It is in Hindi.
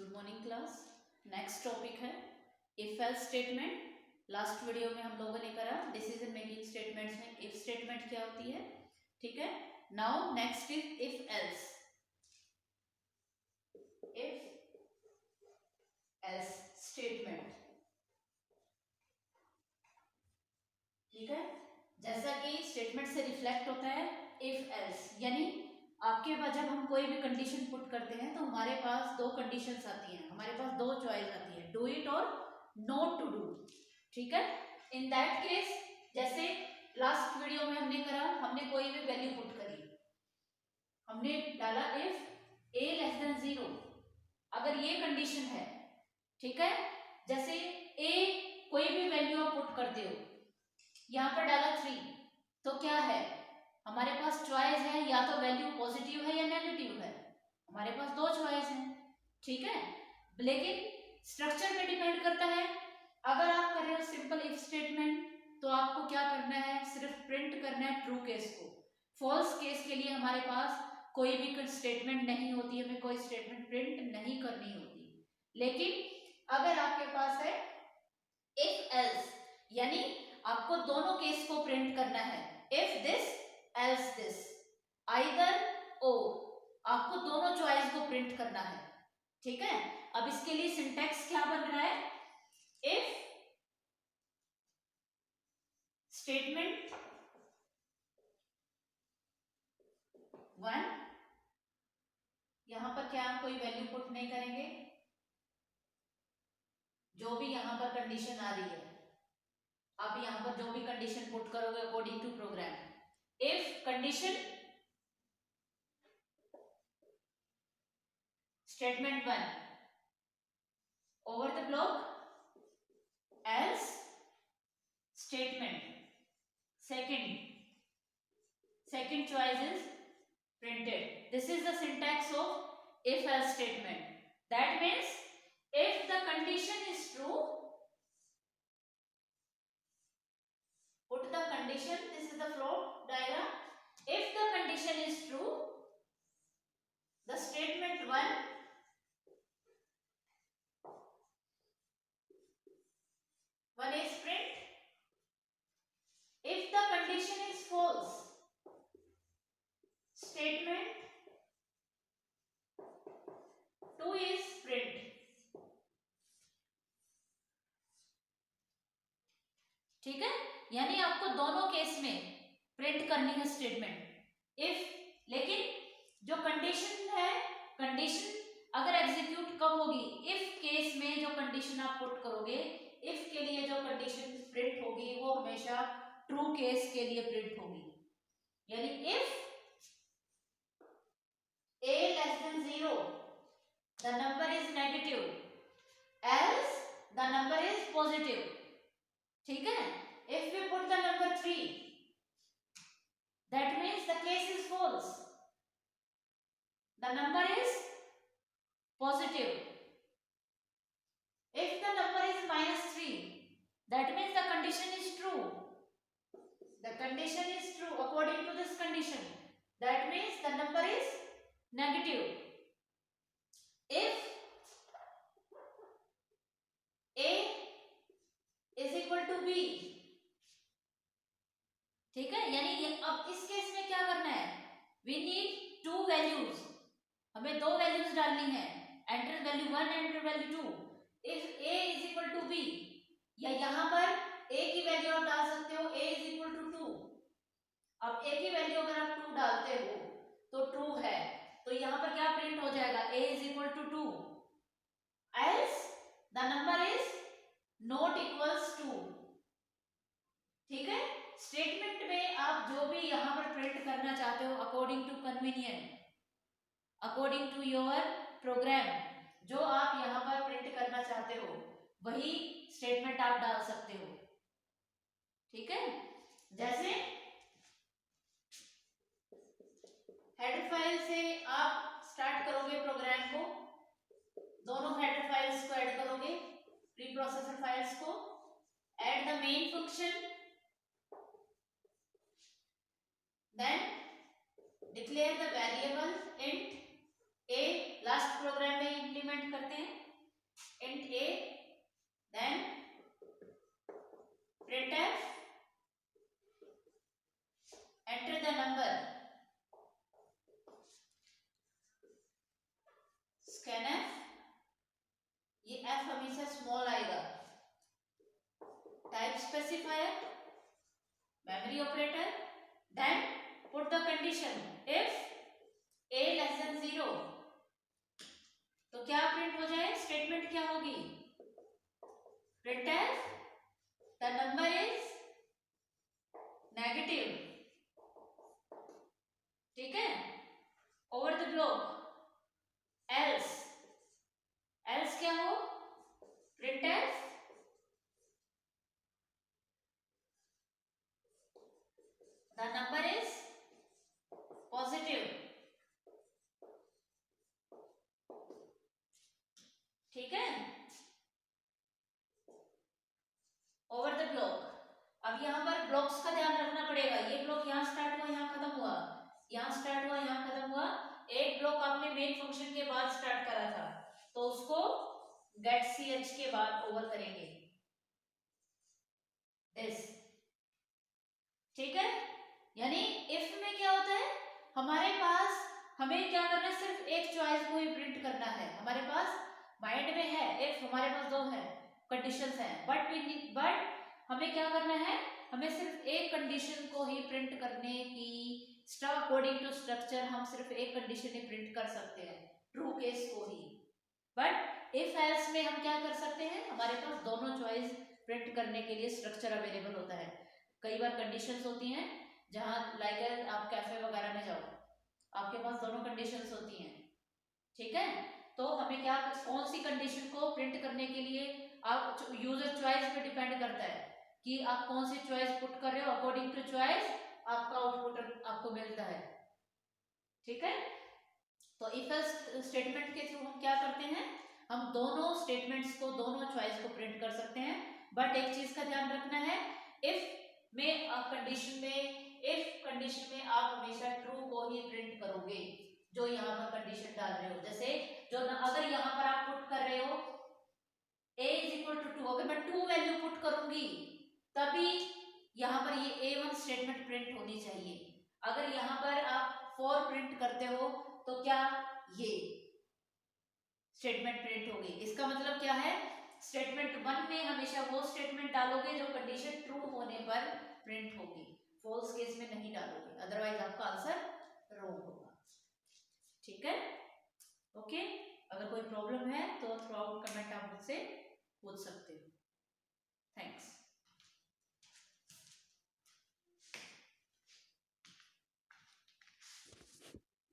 Good morning class. Next topic है if else statement. Last video में हम लोगों ने करा डिसीजन मेकिंग स्टेटमेंट्स में इफ स्टेटमेंट क्या होती है। ठीक है, now next is if else. If else statement, ठीक है, जैसा कि स्टेटमेंट से रिफ्लेक्ट होता है इफ एल्स, यानी आपके पास जब हम कोई भी कंडीशन पुट करते हैं तो हमारे पास दो कंडीशंस आती हैं, हमारे पास दो चॉइस आती है, डू इट और नॉट टू डू। ठीक है, इन दैट केस जैसे लास्ट वीडियो में हमने करा, हमने कोई भी वैल्यू पुट करी, हमने डाला इफ ए लेस देन 0, अगर ये कंडीशन है, ठीक है, जैसे ए कोई भी वैल्यू आप पुट करते हो, यहाँ पर डाला 3, तो क्या है हमारे पास चॉइस है, या तो वैल्यू पॉजिटिव है या नेगेटिव है, हमारे पास दो चॉइस है। ठीक है, लेकिन स्ट्रक्चर पे डिपेंड करता है। अगर आप कर रहे हो सिंपल इफ स्टेटमेंट तो आपको क्या करना है, सिर्फ प्रिंट करना है ट्रू केस को। फॉल्स केस के लिए हमारे पास कोई भी स्टेटमेंट नहीं होती, हमें कोई स्टेटमेंट प्रिंट नहीं करनी होती। लेकिन अगर आपके पास है इफ एल्स, यानी आपको दोनों केस को प्रिंट करना है, if this else this, either or, आपको दोनों चॉइस को प्रिंट करना है। ठीक है, अब इसके लिए सिंटैक्स क्या बन रहा है, इफ स्टेटमेंट 1, यहां पर क्या हम कोई वैल्यू पुट नहीं करेंगे, जो भी यहां पर कंडीशन आ रही है, आप यहां पर जो भी कंडीशन पुट करोगे according to program, if condition statement 1 over the block else statement second choice is printed. This is the syntax of if else statement. That means if the condition is true, put the condition, this is the flow diagram, if the condition is true, the statement 1 is print. If the condition is false, statement 2 is print. ठीक है, यानी आपको दोनों केस में प्रिंट करनी है स्टेटमेंट इफ, लेकिन जो कंडीशन है, कंडीशन अगर एग्जीक्यूट कब होगी, इफ केस में जो कंडीशन आप पुट करोगे, इफ के लिए जो कंडीशन प्रिंट होगी वो हमेशा ट्रू केस के लिए प्रिंट होगी। यानी if a less than 0 the number is negative, else the number is positive. ठीक है, if we put the number 3, that means the case is false, the number is positive. If the number is -3, that means the condition is true, the condition is true according to this condition, that means the number is negative. If a is equal to b, ठीक है, यानी अब इस केस में क्या करना है, वी नीड टू वैल्यूज, हमें दो वैल्यूज डालनी है, enter value 1 enter value 2। If a is equal to b, या यहां पर a की वैल्यू आप डाल सकते हो, a इज इक्वल टू 2। अब a की वैल्यू अगर आप 2 डालते हो तो ट्रू है, तो यहां पर क्या प्रिंट हो जाएगा, a is equal to 2, else the number is not equals to. ठीक है, स्टेटमेंट में आप जो भी यहां पर प्रिंट करना चाहते हो according to convenient, according to your program, जो आप यहां पर प्रिंट करना चाहते हो वही स्टेटमेंट आप डाल सकते हो। ठीक है, जैसे हेडर फाइल से आप स्टार्ट करोगे प्रोग्राम को, दोनों हेडर फाइल्स को ऐड करोगे, प्री प्रोसेसर फाइल्स को, add the main function, then declare the variable int a, last program में इंप्लीमेंट करते हैं, स्कैनफ, ये एफ हमेशा स्मॉल आएगा। Type specifier, memory operator, then put the condition if a less than 0, तो क्या प्रिंट हो जाए, स्टेटमेंट क्या होगी, printf the number is negative, ठीक है। Over the block else, else क्या हो, printf the number is positive, ठीक है। ओवर द ब्लॉक, अब यहाँ पर ब्लॉक्स का ध्यान रखना पड़ेगा, ये ब्लॉक यहाँ स्टार्ट हुआ यहाँ खत्म हुआ, यहाँ स्टार्ट हुआ यहाँ खत्म हुआ, एक ब्लॉक आपने मेन फंक्शन के बाद स्टार्ट करा था तो उसको गेट ch के बाद ओवर करेंगे दिस, ठीक है। यानी इफ में क्या होता है, हमारे पास हमें क्या करना है, सिर्फ एक चॉइस को ही प्रिंट करना है, हमारे पास माइंड में है इफ, हमारे पास दो है कंडीशंस हैं, बट हमें क्या करना है, हमें सिर्फ एक कंडीशन को ही प्रिंट करने की, अकॉर्डिंग टू स्ट्रक्चर हम सिर्फ एक कंडीशन ही प्रिंट कर सकते हैं, ट्रू केस को ही। बट इफ एल्स में हम क्या कर सकते हैं, हमारे पास दोनों चॉइस प्रिंट करने के लिए स्ट्रक्चर अवेलेबल होता है। कई बार कंडीशंस होती हैं जहां लाइक आप कैफे वगैरह में जाओ, आपके पास दोनों कंडीशंस होती हैं, ठीक है। तो हमें क्या, कौन सी कंडीशन को प्रिंट करने के लिए, आप यूजर चॉइस पे डिपेंड करता है कि आप कौन सी चॉइस पुट कर रहे हो, अकॉर्डिंग टू चॉइस आपका आउटपुट आपको मिलता है, ठीक है। तो इफ एल्स स्टेटमेंट के थ्रू हम क्या करते हैं, हम दोनों स्टेटमेंट्स को, दोनों चॉइस को प्रिंट कर सकते हैं। बट एक चीज का ध्यान रखना है, इफ में कंडीशन में आप हमेशा ट्रू को ही प्रिंट करोगे, जो यहाँ पर कंडीशन डाल रहे हो। जैसे जो अगर यहाँ पर आप पुट कर रहे हो a इज इक्वल टू 2, अगर मैं 2 वैल्यू पुट करूंगी तभी यहाँ पर ये A1 स्टेटमेंट प्रिंट होनी चाहिए। अगर यहाँ पर आप 4 प्रिंट करते हो तो क्या ये स्टेटमेंट प्रिंट होगी। इसका मतलब क्या है, स्टेटमेंट 1 में हमेशा वो स्टेटमेंट डालोगे जो कंडीशन ट्रू होने पर प्रिंट होगी, फॉल्स केस में नहीं डालोगे, अदरवाइज आपका आंसर रॉन्ग होगा, ठीक है। ओके, अगर कोई प्रॉब्लम है तो